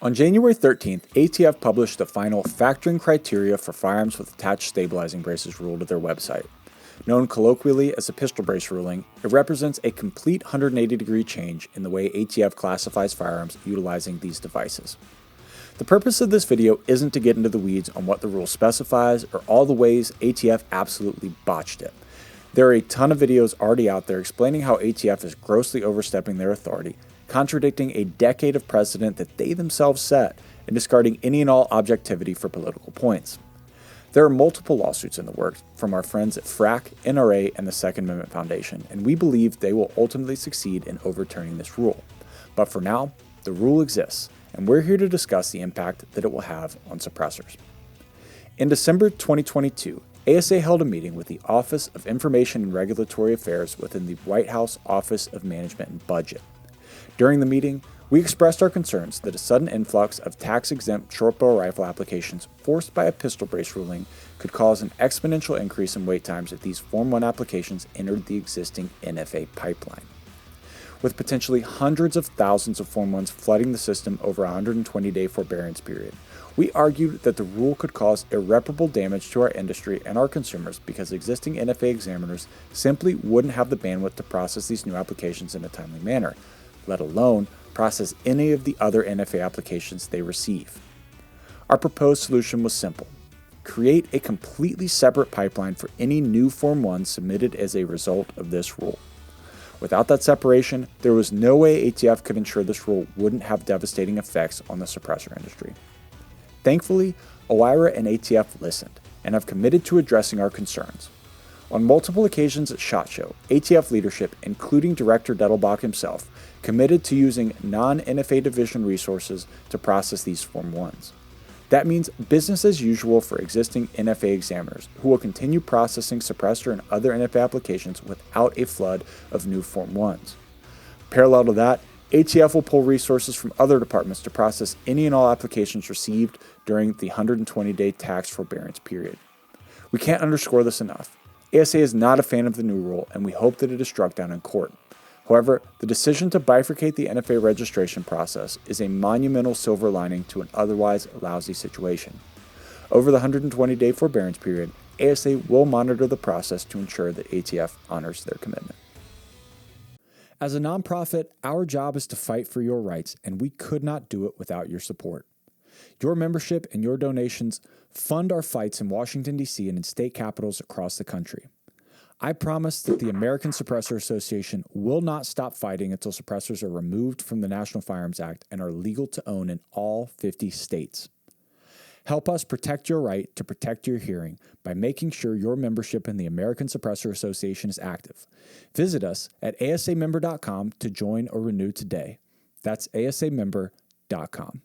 On January 13th, ATF published the final factoring criteria for firearms with attached stabilizing braces rule to their website. Known colloquially as the pistol brace ruling, it represents a complete 180-degree change in the way ATF classifies firearms utilizing these devices. The purpose of this video isn't to get into the weeds on what the rule specifies or all the ways ATF absolutely botched it. There are a ton of videos already out there explaining how ATF is grossly overstepping their authority, contradicting a decade of precedent that they themselves set, and discarding any and all objectivity for political points. There are multiple lawsuits in the works from our friends at FRAC, NRA, and the Second Amendment Foundation, and we believe they will ultimately succeed in overturning this rule. But for now, the rule exists, and we're here to discuss the impact that it will have on suppressors. In December 2022, ASA held a meeting with the Office of Information and Regulatory Affairs within the White House Office of Management and Budget. During the meeting, we expressed our concerns that a sudden influx of tax-exempt short-barrel rifle applications forced by a pistol brace ruling could cause an exponential increase in wait times if these Form 1 applications entered the existing NFA pipeline. With potentially hundreds of thousands of Form 1s flooding the system over a 120-day forbearance period, we argued that the rule could cause irreparable damage to our industry and our consumers because existing NFA examiners simply wouldn't have the bandwidth to process these new applications in a timely manner, let alone process any of the other NFA applications they receive. Our proposed solution was simple. Create a completely separate pipeline for any new Form 1 submitted as a result of this rule. Without that separation, there was no way ATF could ensure this rule wouldn't have devastating effects on the suppressor industry. Thankfully, OIRA and ATF listened and have committed to addressing our concerns. On multiple occasions at SHOT Show, ATF leadership, including Director Dettelbach himself, committed to using non-NFA division resources to process these Form 1s. That means business as usual for existing NFA examiners, who will continue processing suppressor and other NFA applications without a flood of new Form 1s. Parallel to that, ATF will pull resources from other departments to process any and all applications received during the 120-day tax forbearance period. We can't underscore this enough. ASA is not a fan of the new rule, and we hope that it is struck down in court. However, the decision to bifurcate the NFA registration process is a monumental silver lining to an otherwise lousy situation. Over the 120-day forbearance period, ASA will monitor the process to ensure that ATF honors their commitment. As a nonprofit, our job is to fight for your rights, and we could not do it without your support. Your membership and your donations fund our fights in Washington, D.C. and in state capitals across the country. I promise that the American Suppressor Association will not stop fighting until suppressors are removed from the National Firearms Act and are legal to own in all 50 states. Help us protect your right to protect your hearing by making sure your membership in the American Suppressor Association is active. Visit us at asamember.com to join or renew today. That's asamember.com.